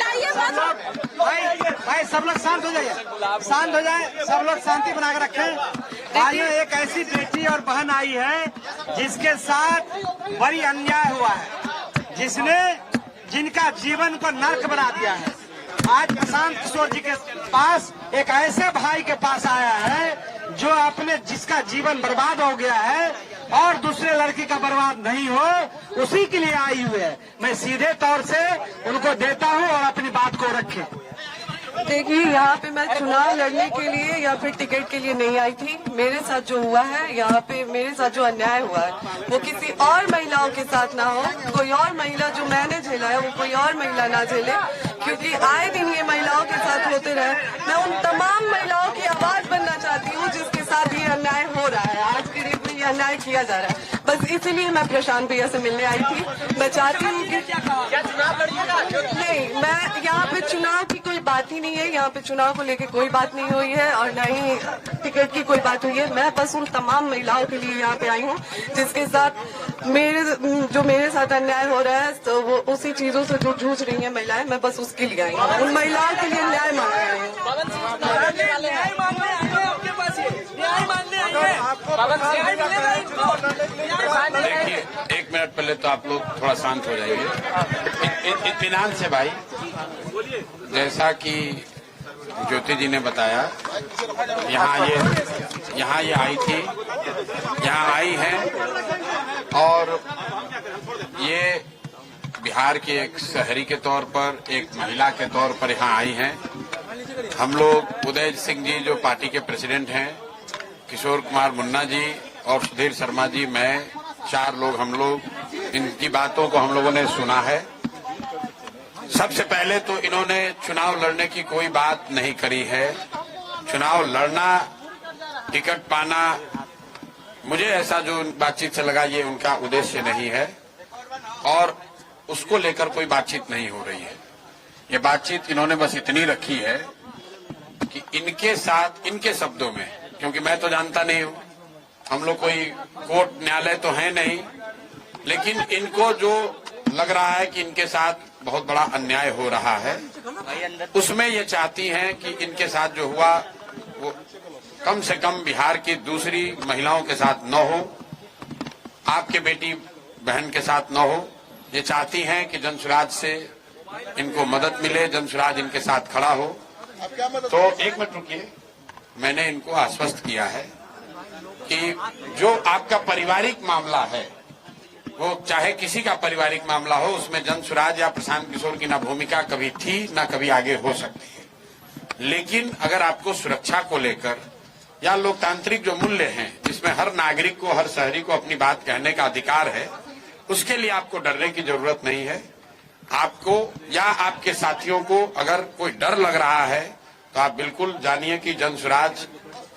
बताइए भाई सब लोग शांत हो जाइए, शांत हो जाए, सब लोग शांति बना कर रखें। भाइयों, एक ऐसी बेटी और बहन आई है जिसके साथ बड़ी अन्याय हुआ है, जिनका जीवन को नर्क बना दिया है। आज प्रशांत किशोर जी के पास एक ऐसे भाई के पास आया है जो जिसका जीवन बर्बाद हो गया है और दूसरे लड़की का बर्बाद नहीं हो, उसी के लिए आई हुई है। मैं सीधे तौर से उनको देता हूं और अपनी बात को रखें। देखिए, यहाँ पे मैं चुनाव लड़ने के लिए या फिर टिकट के लिए नहीं आई थी। मेरे साथ जो हुआ है, यहाँ पे मेरे साथ जो अन्याय हुआ है वो किसी और महिलाओं के साथ ना हो। कोई और महिला जो मैंने झेला है वो कोई और महिला ना झेले, क्योंकि आए दिन ये महिलाओं के साथ होते रहे। मैं उन तमाम महिलाओं की आवाज बनना चाहती हूँ जिसके साथ ये अन्याय हो रहा है, आज के डेट में ये अन्याय किया जा रहा है। बस इसीलिए मैं प्रशांत भैया से मिलने आई थी। मैं चाहती हूँ कि नहीं, मैं यहाँ पे चुनाव की कोई बात ही नहीं है, यहाँ पे चुनाव को लेके कोई बात नहीं हुई है और न ही टिकट की कोई बात हुई है। मैं बस उन तमाम महिलाओं के लिए यहाँ पे आई हूँ जिसके साथ मेरे साथ अन्याय हो रहा है, तो वो उसी चीजों से जो जूझ रही है महिलाएं, मैं बस उसके लिए आई हूँ। उन महिलाओं के लिए न्याय मांग रही हूँ। देखिए, एक मिनट पहले तो आप लोग थोड़ा शांत हो जाइए, इत्मीनान से भाई। जैसा कि ज्योति जी ने बताया, यहाँ ये आई थी, यहाँ आई है और ये बिहार के एक शहरी के तौर पर, एक महिला के तौर पर यहाँ आई हैं। हम लोग उदय सिंह जी जो पार्टी के प्रेसिडेंट हैं, किशोर कुमार मुन्ना जी और सुधीर शर्मा जी, मैं, 4 लोग, हम लोग इनकी बातों को हम लोगों ने सुना है। सबसे पहले तो इन्होंने चुनाव लड़ने की कोई बात नहीं करी है। चुनाव लड़ना, टिकट पाना, मुझे ऐसा जो बातचीत से लगा, ये उनका उद्देश्य नहीं है और उसको लेकर कोई बातचीत नहीं हो रही है। ये बातचीत इन्होंने बस इतनी रखी है कि इनके साथ, इनके शब्दों में, क्योंकि मैं तो जानता नहीं हूं, हम लोग कोई कोर्ट न्यायालय तो है नहीं, लेकिन इनको जो लग रहा है कि इनके साथ बहुत बड़ा अन्याय हो रहा है, उसमें ये चाहती हैं कि इनके साथ जो हुआ वो कम से कम बिहार की दूसरी महिलाओं के साथ न हो, आपके बेटी बहन के साथ न हो। ये चाहती हैं कि जनसुराज से इनको मदद मिले, जनसुराज इनके साथ खड़ा हो। तो एक मिनट रुकिए, मैंने इनको आश्वस्त किया है कि जो आपका पारिवारिक मामला है, वो चाहे किसी का पारिवारिक मामला हो, उसमें जनसुराज या प्रशांत किशोर की ना भूमिका कभी थी ना कभी आगे हो सकती है। लेकिन अगर आपको सुरक्षा को लेकर या लोकतांत्रिक जो मूल्य हैं, जिसमें हर नागरिक को, हर शहरी को अपनी बात कहने का अधिकार है, उसके लिए आपको डरने की जरूरत नहीं है। आपको या आपके साथियों को अगर कोई डर लग रहा है तो आप बिल्कुल जानिए कि जनसुराज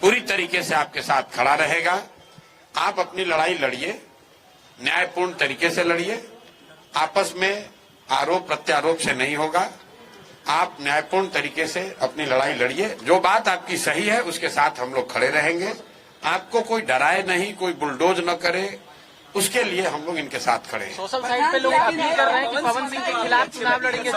पूरी तरीके से आपके साथ खड़ा रहेगा। आप अपनी लड़ाई लड़िए, न्यायपूर्ण तरीके से लड़िए, आपस में आरोप प्रत्यारोप से नहीं होगा। आप न्यायपूर्ण तरीके से अपनी लड़ाई लड़िए, जो बात आपकी सही है उसके साथ हम लोग खड़े रहेंगे। आपको कोई डराए नहीं, कोई बुलडोज न करे, उसके लिए हम लोग इनके साथ खड़े हैं। सोशल साइट पे लोग अपील कर रहे हैं कि पवन सिंह के खिलाफ चुनाव लड़ेंगे।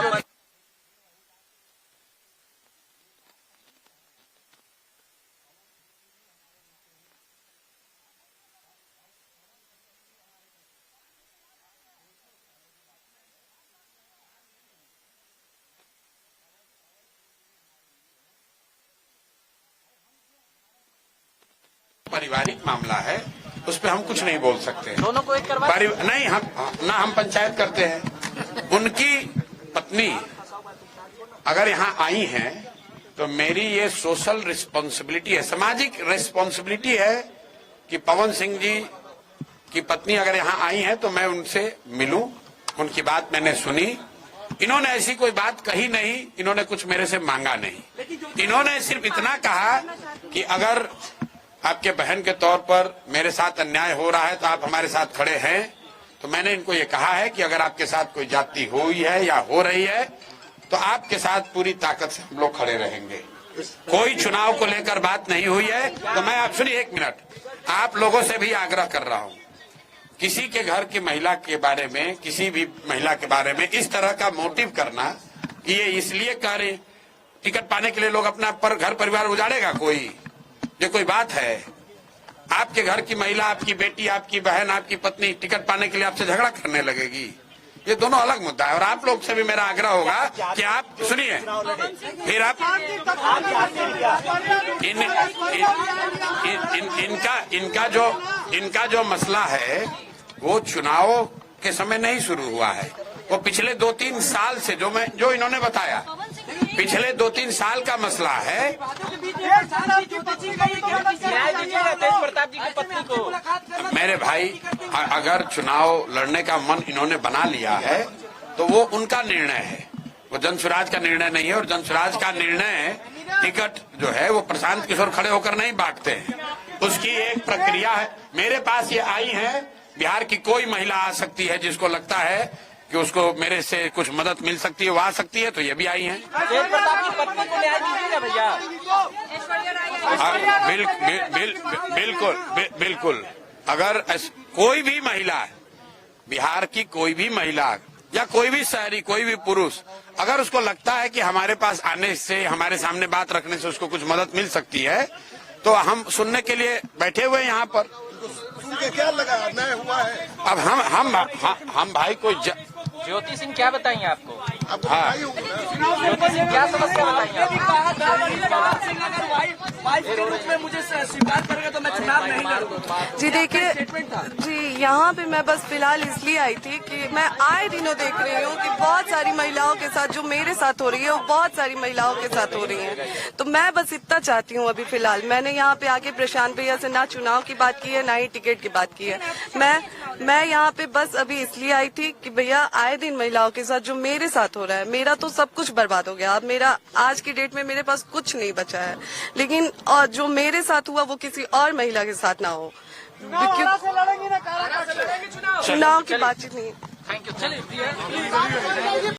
पारिवारिक मामला है, उस पर हम कुछ नहीं बोल सकते हैं। दोनों को एक करवा नहीं, हम पंचायत करते हैं। उनकी पत्नी अगर यहाँ आई हैं तो मेरी ये सोशल रिस्पॉन्सिबिलिटी है, सामाजिक रिस्पॉन्सिबिलिटी है कि पवन सिंह जी की पत्नी अगर यहाँ आई है तो मैं उनसे मिलूं, उनकी बात मैंने सुनी। इन्होंने ऐसी कोई बात कही नहीं, इन्होंने कुछ मेरे से मांगा नहीं। इन्होंने सिर्फ इतना कहा कि अगर आपके बहन के तौर पर मेरे साथ अन्याय हो रहा है तो आप हमारे साथ खड़े हैं। तो मैंने इनको ये कहा है कि अगर आपके साथ कोई जाति हुई है या हो रही है तो आपके साथ पूरी ताकत से हम लोग खड़े रहेंगे। कोई चुनाव को लेकर बात नहीं हुई है। तो मैं आप सुनिए एक मिनट, आप लोगों से भी आग्रह कर रहा हूं, किसी के घर की महिला के बारे में, किसी भी महिला के बारे में इस तरह का मोटिव करना कि ये इसलिए कह रहे हैं, टिकट पाने के लिए लोग अपना घर परिवार उजाड़ेगा कोई? ये कोई बात है? आपके घर की महिला, आपकी बेटी, आपकी बहन, आपकी पत्नी टिकट पाने के लिए आपसे झगड़ा करने लगेगी? ये दोनों अलग मुद्दा है। और आप लोग से भी मेरा आग्रह होगा कि आप सुनिए, फिर आप इनका जो मसला है वो चुनाव के समय नहीं शुरू हुआ है, वो पिछले 2-3 साल से जो इन्होंने बताया, पिछले 2-3 साल का मसला है। तेज प्रताप जी की पत्नी को मेरे भाई, अगर चुनाव लड़ने का मन इन्होंने बना लिया है तो वो उनका निर्णय है, वो जनसुराज का निर्णय नहीं है। और जनसुराज का निर्णय टिकट जो है वो प्रशांत किशोर खड़े होकर नहीं बांटते हैं, उसकी एक प्रक्रिया है। मेरे पास ये आई है, बिहार की कोई महिला आ सकती है जिसको लगता है कि उसको मेरे से कुछ मदद मिल सकती है, वो आ सकती है, तो ये भी आई हैं। तेज प्रताप की पत्नी को न्याय दीजिएगा भैया। बिल्कुल। अगर कोई भी महिला, बिहार की कोई भी महिला या कोई भी शहरी, कोई भी पुरुष, अगर उसको लगता है कि हमारे पास आने से, हमारे सामने बात रखने से उसको कुछ मदद मिल सकती है, तो हम सुनने के लिए बैठे हुए यहाँ पर। सुन के क्या लगा? अन्याय हुआ है। अब हम भाई को ज्योति सिंह क्या बताएंगे आपको? हाँ, ज्योति सिंह क्या समस्या बताएंगे मुझे स्वीकार करेगा तो मैं चुनाव नहीं लड़ूंगा। जी देखिए, जी यहाँ पे मैं बस फिलहाल इसलिए आई थी कि मैं आए दिनों देख रही हूँ कि बहुत सारी महिलाओं के साथ जो मेरे साथ हो रही है वो बहुत सारी महिलाओं के साथ हो रही है। तो मैं बस इतना चाहती हूँ, अभी फिलहाल मैंने यहाँ पे आके प्रशांत भैया से ना चुनाव की बात की है, ना ही टिकट की बात की है। मैं यहाँ पे बस अभी इसलिए आई थी कि भैया आए दिन महिलाओं के साथ जो मेरे साथ हो रहा है, मेरा तो सब कुछ बर्बाद हो गया। अब मेरा आज की डेट में मेरे पास कुछ नहीं बचा है, लेकिन और जो मेरे साथ हुआ वो किसी और महिला के साथ ना हो। चुनाव की बातचीत नहीं। Thank you.